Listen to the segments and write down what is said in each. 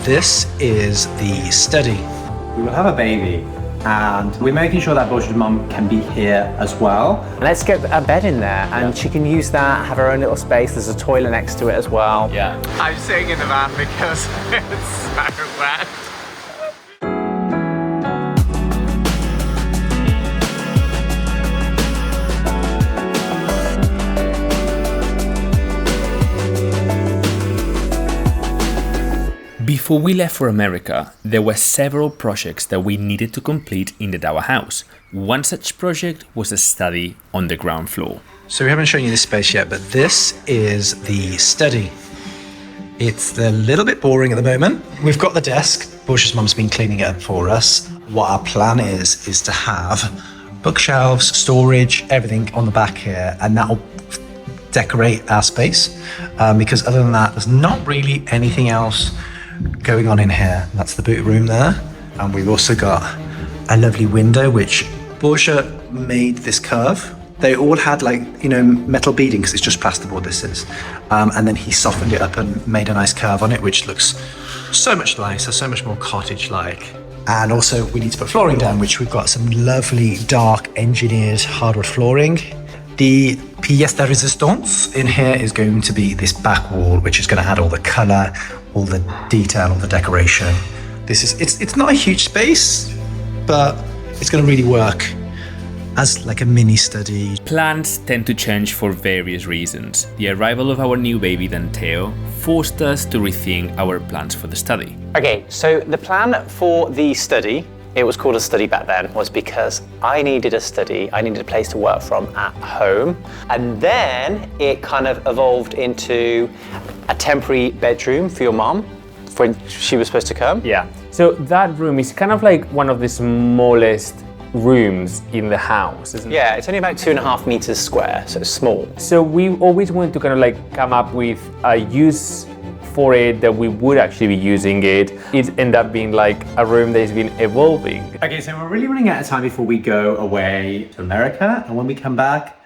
This is the study. We will have a baby and we're making sure that Borja's mum can be here as well. Let's get a bed in there and she can use that, have her own little space. There's a toilet next to it as well. Yeah. I'm sitting in the van because it's so wet. Before we left for America, there were several projects that we needed to complete in the Dower House. One such project was a study on the ground floor. So we haven't shown you this space yet, but this is the study. It's a little bit boring at the moment. We've got the desk. Borja's mum's been cleaning it up for us. What our plan is to have bookshelves, storage, everything on the back here, and that'll decorate our space. Because other than that, there's not really anything else going on in here. That's the boot room there. And we've also got a lovely window, which Borja made this curve. They all had metal beading because it's just plasterboard this is. And then he softened it up and made a nice curve on it, which looks so much nicer, so much more cottage-like. And also we need to put flooring down, which we've got some lovely dark engineered hardwood flooring. The pièce de résistance in here is going to be this back wall, which is going to add all the colour, all the detail, all the decoration. It's not a huge space, but it's going to really work as like a mini study. Plans tend to change for various reasons. The arrival of our new baby Danteo forced us to rethink our plans for the study. Okay, so the plan for the study, it was called a study back then, was because I needed a study, I needed a place to work from at home. And then it kind of evolved into a temporary bedroom for your mom when she was supposed to come. Yeah, so that room is kind of like one of the smallest rooms in the house, isn't it? Yeah, it's only about 2.5 meters square, so it's small. So we always wanted to kind of like come up with a use for it that we would actually be using it. It ended up being like a room that has been evolving. Okay, so we're really running out of time before we go away to America, and when we come back,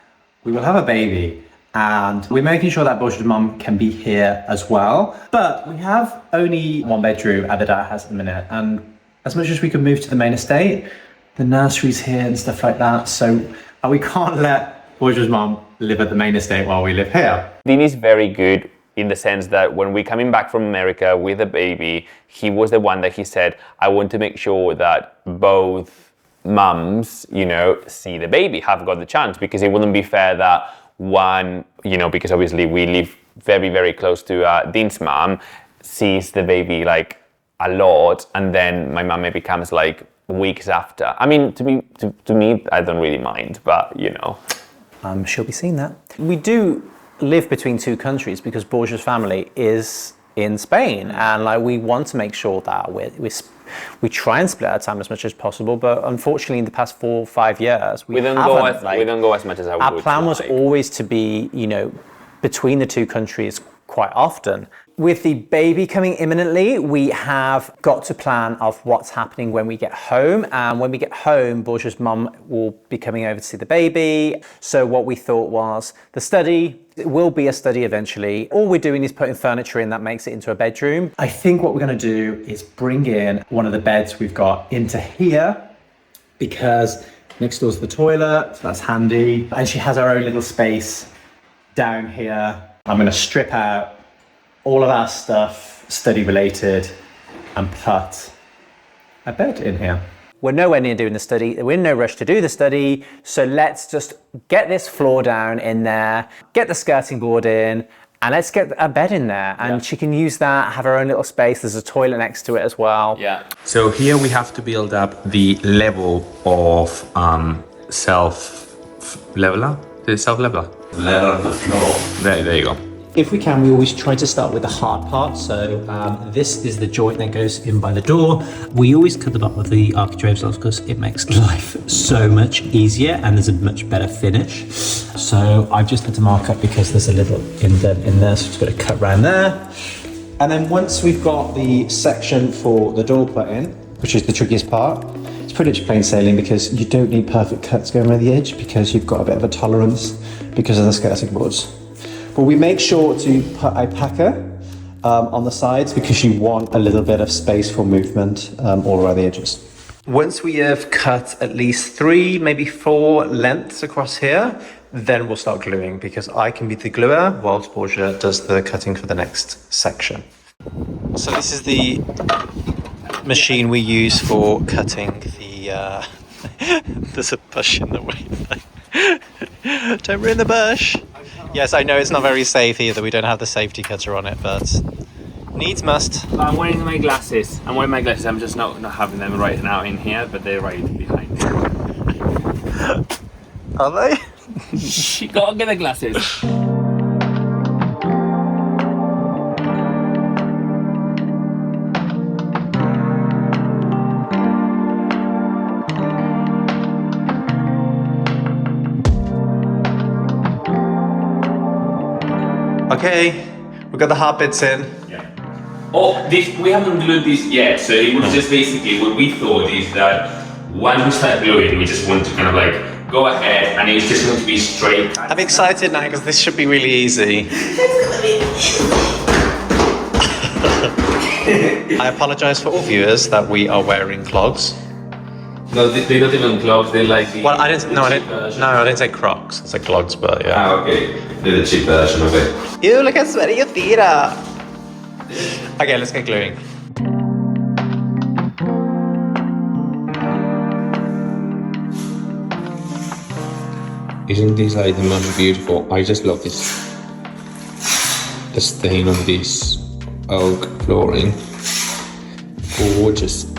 we will have a baby. And we're making sure that Borja's mum can be here as well. But we have only one bedroom at the Dower House at the minute, and as much as we can move to the main estate, the nursery's here and stuff like that, so we can't let Borja's mum live at the main estate while we live here. Dean is very good in the sense that when we're coming back from America with a baby, he was the one that he said, I want to make sure that both mums, see the baby, have got the chance, because it wouldn't be fair that one, because obviously we live very, very close to Dean's mum, sees the baby like a lot, and then my mum maybe comes like weeks after. I mean, to me, I don't really mind, but She'll be seeing that. We do live between two countries because Borja's family is in Spain, and we want to make sure that we try and split our time as much as possible, but unfortunately in the past 4 or 5 years we don't go as much as I would. Our plan was always to be between the two countries quite often. With the baby coming imminently, we have got to plan of what's happening when we get home. And when we get home, Borja's mum will be coming over to see the baby. So what we thought was the study, it will be a study eventually. All we're doing is putting furniture in that makes it into a bedroom. I think what we're going to do is bring in one of the beds we've got into here, because next door's the toilet, so that's handy. And she has her own little space down here. I'm going to strip out all of our stuff, study related, and put a bed in here. We're nowhere near doing the study. We're in no rush to do the study. So let's just get this floor down in there, get the skirting board in, and let's get a bed in there. And she can use that, have her own little space. There's a toilet next to it as well. Yeah. So here we have to build up the level of self-leveler. The self-leveler? Level of the floor. There you go. If we can, we always try to start with the hard part. So this is the joint that goes in by the door. We always cut the bottom of the architrave cells because it makes life so much easier and there's a much better finish. So I've just had to mark up because there's a little indent in there, so just got to cut around there. And then once we've got the section for the door put in, which is the trickiest part, it's pretty much plain sailing because you don't need perfect cuts going around the edge because you've got a bit of a tolerance because of the skirting boards. But we make sure to put a packer on the sides because you want a little bit of space for movement all around the edges. Once we have cut at least 3, maybe 4 lengths across here, then we'll start gluing because I can be the gluer whilst Borja does the cutting for the next section. So this is the machine we use for cutting the... There's a bush in the way. Don't ruin the bush. Yes, I know it's not very safe either. We don't have the safety cutter on it, but needs must. I'm wearing my glasses. I'm just not having them right now in here, but they're right behind. Are they? You gotta get the glasses. Okay, we've got the hard bits in. Oh, we haven't glued this yet, so it was just basically what we thought is that once we start gluing, we just want to kind of like go ahead and it's just going to be straight. I'm excited now because this should be really easy. I apologise for all viewers that we are wearing clogs. No, they don't even clogs, they're like the... Well, I didn't say Crocs. I said clogs, but yeah. Ah, okay. They're the cheap version of it. Ew, look how sweaty your feet are. Okay, let's get gluing. Isn't this like the most beautiful? I just love this. The stain on this oak flooring. Gorgeous.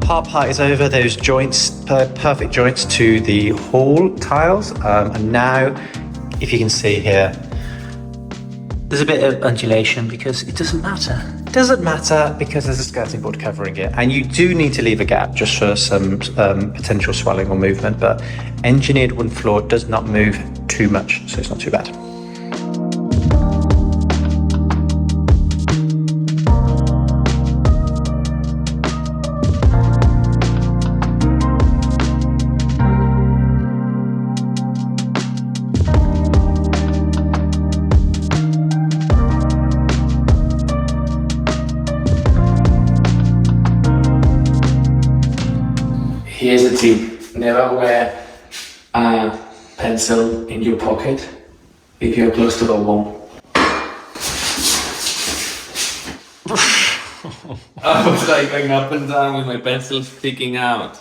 Hard part is over, those joints, perfect joints to the hall tiles. And now, if you can see here, there's a bit of undulation because it doesn't matter. It doesn't matter because there's a skirting board covering it. And you do need to leave a gap just for some potential swelling or movement, but engineered wooden floor does not move too much, so it's not too bad. Here's the tip, never wear a pencil in your pocket if you're close to the wall. I was like going up and down with my pencil sticking out.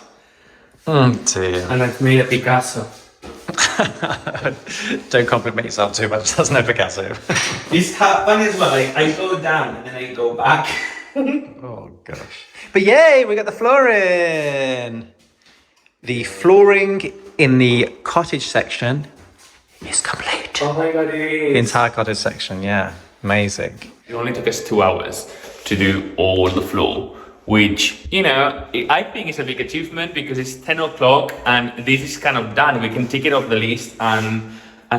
Oh dear. And I've made a Picasso. Don't compliment yourself too much, that's no Picasso. This happened as well, I go down and then I go back. Oh gosh. But yay, we got the flooring! The flooring in the cottage section is complete. Oh my god, it is. The entire cottage section, yeah. Amazing. It only took us 2 hours to do all the floor, which, you know, I think is a big achievement because it's 10 o'clock and this is kind of done. We can tick it off the list and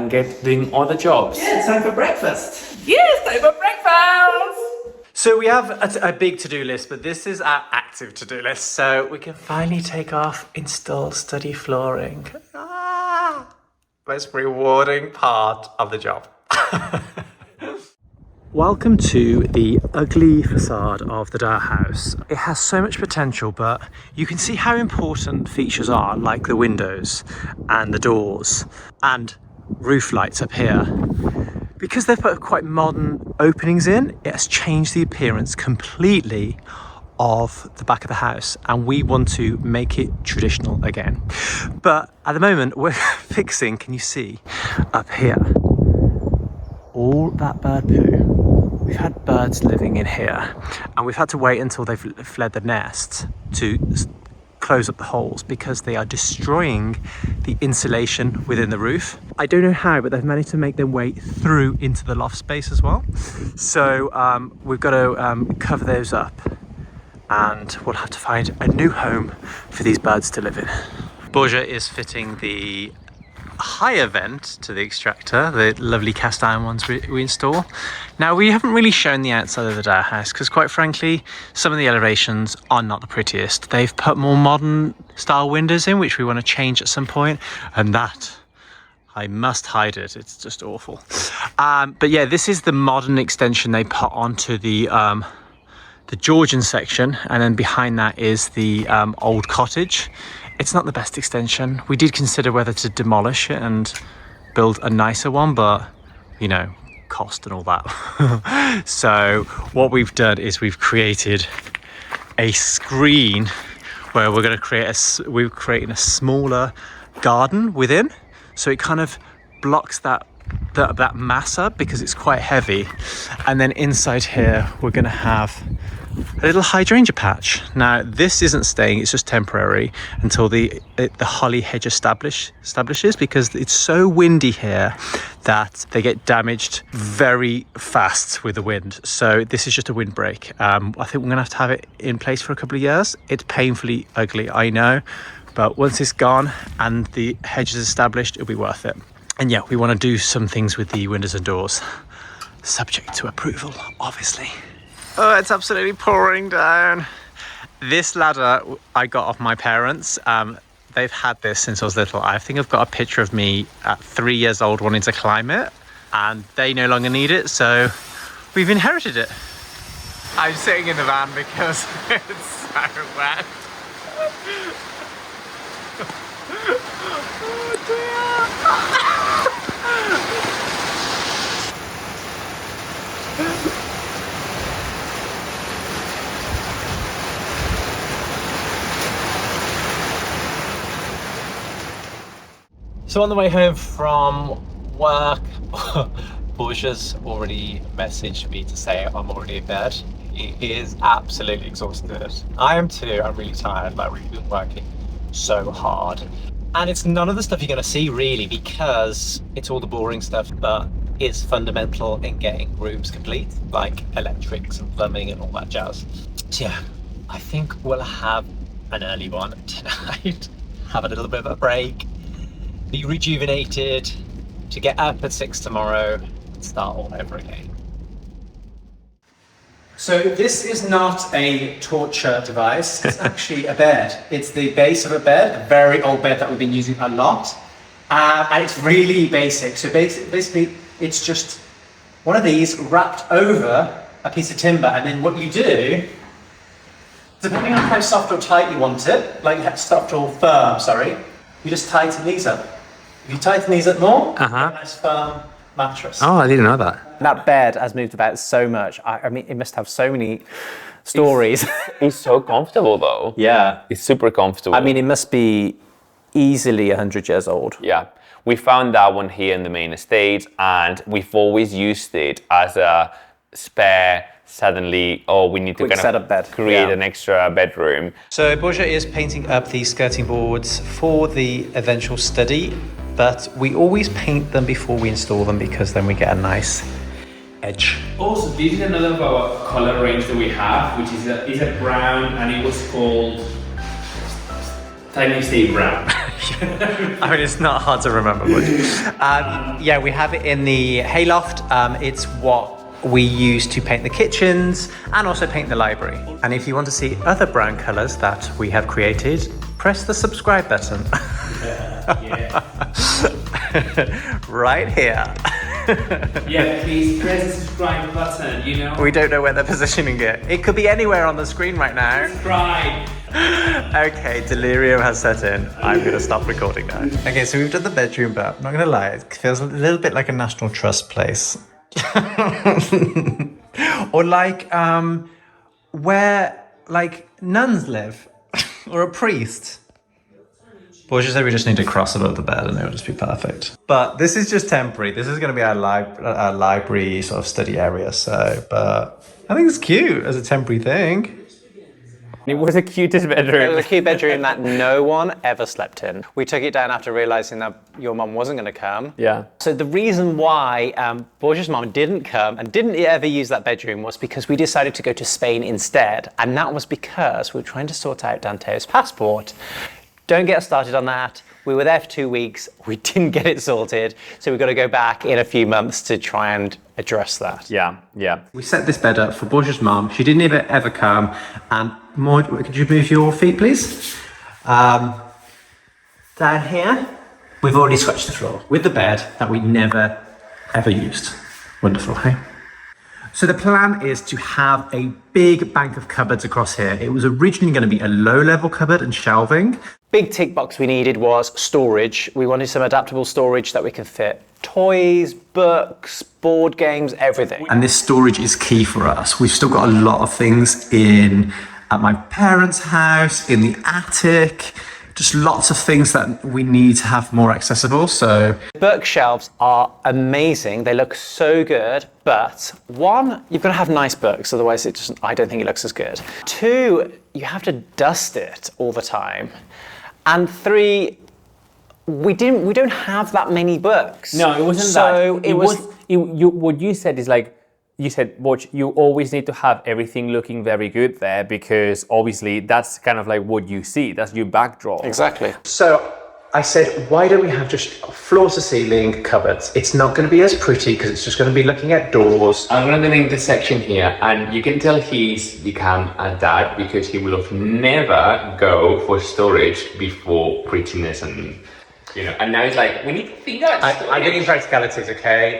get doing other jobs. Yeah, it's time for breakfast. Yes, time for breakfast! So we have a big to-do list, but this is our active to-do list. So we can finally take off, install study flooring. Most rewarding part of the job. Welcome to the ugly facade of the Dower House. It has so much potential, but you can see how important features are, like the windows and the doors and roof lights up here. Because they've put quite modern openings in, it has changed the appearance completely of the back of the house, and we want to make it traditional again. But at the moment we're fixing, can you see up here, all that bird poo. We've had birds living in here and we've had to wait until they've fled the nest to close up the holes because they are destroying the insulation within the roof. I don't know how, but they've managed to make their way through into the loft space as well. So we've got to cover those up and we'll have to find a new home for these birds to live in. Borja is fitting the higher vent to the extractor, the lovely cast iron ones we install. Now, we haven't really shown the outside of the Dower House because, quite frankly, some of the elevations are not the prettiest. They've put more modern style windows in, which we want to change at some point, and that, I must hide it. It's just awful. But yeah, this is the modern extension they put onto the Georgian section, and then behind that is the old cottage. It's not the best extension. We did consider whether to demolish it and build a nicer one, but you know, cost and all that. So what we've done is we've created a screen where we're going to we're creating a smaller garden within, so it kind of blocks that mass up because it's quite heavy. And then inside here we're going to have a little hydrangea patch. Now this isn't staying, it's just temporary until the holly hedge establishes, because it's so windy here that they get damaged very fast with the wind. So this is just a windbreak. I think we're gonna have it in place for a couple of years. It's painfully ugly, I know, but once it's gone and the hedge is established, it'll be worth it. And yeah, we want to do some things with the windows and doors, subject to approval, obviously. Oh, it's absolutely pouring down. This ladder I got off my parents. They've had this since I was little. I think I've got a picture of me at 3 years old wanting to climb it, and they no longer need it, so we've inherited it. I'm sitting in the van because it's so wet. Oh dear. So on the way home from work, Borja's already messaged me to say I'm already in bed. He is absolutely exhausted. I am too. I'm really tired. Like, we've been working so hard. And it's none of the stuff you're going to see really, because it's all the boring stuff, but it's fundamental in getting rooms complete, like electrics and plumbing and all that jazz. So yeah, I think we'll have an early one tonight, have a little bit of a break, be rejuvenated to get up at 6 tomorrow and start all over again. So this is not a torture device, it's actually a bed. It's the base of a bed, a very old bed that we've been using a lot. And it's really basic. So basically, it's just one of these wrapped over a piece of timber. And then what you do, depending on how soft or tight you want it, like soft or firm, sorry, you just tighten these up. If you tighten these up more, you get a nice firm mattress. Oh, I didn't know that. That bed has moved about so much. I mean, it must have so many stories. It's so comfortable though. Yeah. It's super comfortable. I mean, it must be easily 100 years old. Yeah. We found that one here in the main estate, and we've always used it as a spare. Suddenly, we need to Quick kind setup of bed. create an extra bedroom. So Borja is painting up the skirting boards for the eventual study, but we always paint them before we install them because then we get a nice edge. Also, this is another of our color range that we have, which is a brown, and it was called Tiny Stay Brown. I mean, it's not hard to remember. Yeah, we have it in the hayloft. It's what we use to paint the kitchens and also paint the library. And if you want to see other brown colours that we have created, press the subscribe button. Right here. Yeah, please press the subscribe button, you know? We don't know where they're positioning it. It could be anywhere on the screen right now. Subscribe. Okay, delirium has set in. I'm going to stop recording now. Okay, so we've done the bedroom, but I'm not going to lie, it feels a little bit like a National Trust place. Or like where like nuns live or a priest. Borja said we just need to cross above the bed and it'll just be perfect. But this is just temporary. This is going to be our library sort of study area. So, but I think it's cute as a temporary thing. It was the cutest bedroom. It was a cute bedroom that no one ever slept in. We took it down after realizing that your mum wasn't going to come. Yeah. So the reason why Borja's mum didn't come and didn't ever use that bedroom was because we decided to go to Spain instead. And that was because we were trying to sort out Danteo's passport. don't get us started on that. We were there for 2 weeks. We didn't get it sorted. So we've got to go back in a few months to try and address that. Yeah, yeah. We set this bed up for Borja's mum. She didn't ever come. And Maud, could you move your feet, please? Down here, we've already scratched the floor with the bed that we never, ever used. Wonderful, hey? So the plan is to have a big bank of cupboards across here. It was originally going to be a low-level cupboard and shelving. Big tick box we needed was storage. We wanted some adaptable storage that we can fit toys, books, board games, everything. And this storage is key for us. We've still got a lot of things at my parents' house, in the attic, just lots of things that we need to have more accessible. So Bookshelves are amazing. They look so good, but one, you've got to have nice books, otherwise I don't think it looks as good. Two, you have to dust it all the time. And three, we don't have that many books. No, it wasn't so that. What you said is like, you said, Borja, you always need to have everything looking very good there because obviously that's kind of like what you see. That's your backdrop. Exactly. So I said, why don't we have just floor to ceiling cupboards? It's not going to be as pretty because it's just going to be looking at doors. I'm going to link this section here, and you can tell he's become a dad because he will have never go for storage before prettiness and, you know, and now he's like, we need to think about storage. I'm getting practicalities, okay?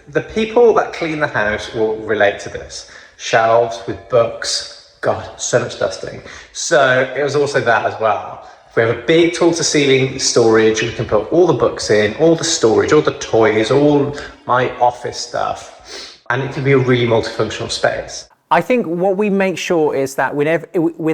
The people that clean the house will relate to this. Shelves with books, God, so much dusting. So it was also that as well. We have a big tall to ceiling storage. We can put all the books in, all the storage, all the toys, all my office stuff. And it can be a really multifunctional space. I think what we make sure is that with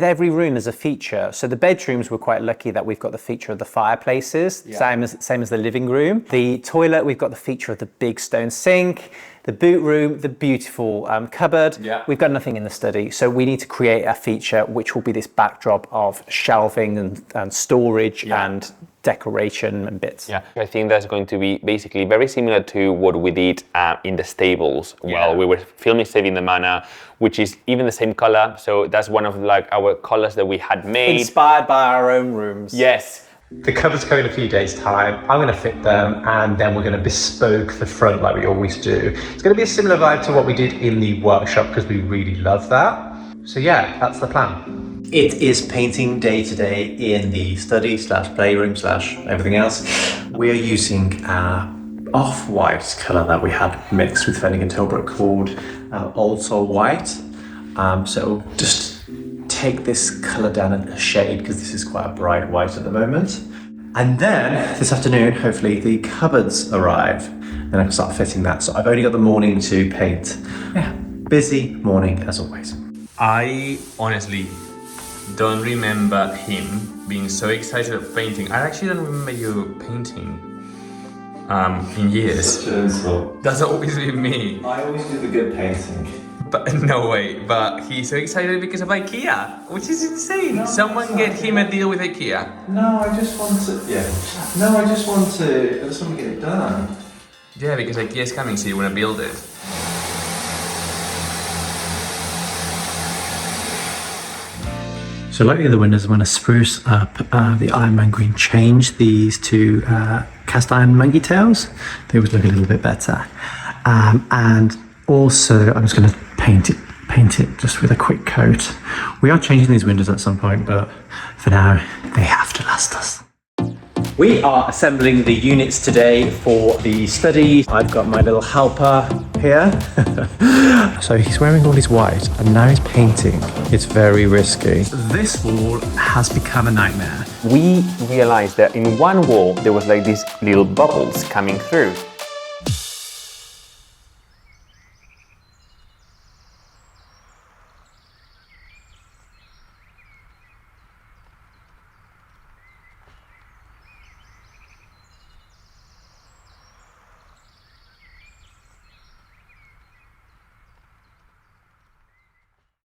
every room there's a feature. So the bedrooms, we're quite lucky that we've got the feature of the fireplaces, same as the living room. The toilet, we've got the feature of the big stone sink. The boot room, the beautiful cupboard. Yeah. We've got nothing in the study. So we need to create a feature which will be this backdrop of shelving and storage and decoration and bits. Yeah, I think that's going to be basically very similar to what we did in the stables while we were filming Saving the Mana, which is even the same color. So that's one of like our colors that we had made. Inspired by our own rooms. Yes. The cupboards come in a few days' time. I'm going to fit them and then we're going to bespoke the front like we always do. It's going to be a similar vibe to what we did in the workshop because we really love that. So yeah, that's the plan. It is painting day today in the study / playroom / everything else. We're using off-white colour that we had mixed with Fenning and Tilbrook called Old Soul White. So just take this colour down a shade because this is quite a bright white at the moment. And then this afternoon, hopefully the cupboards arrive. Then I can start fitting that. So I've only got the morning to paint. Yeah, busy morning as always. I honestly don't remember him being so excited about painting. I actually don't remember you painting in years. That's always been me. I always do the good painting. But no way, but he's so excited because of IKEA, which is insane. No, someone get him a deal with IKEA. No, I just want to get it done. Yeah, because IKEA is coming, so you want to build it. So like the other windows, I'm going to spruce up the Iron Man green, change these to cast iron monkey tails. They always look a little bit better. And also I'm just going to paint it just with a quick coat. We are changing these windows at some point, but for now they have to last us. We are assembling the units today for the study. I've got my little helper here. So he's wearing all his white and now he's painting. It's very risky. This wall has become a nightmare. We realized that in one wall there was like these little bubbles coming through.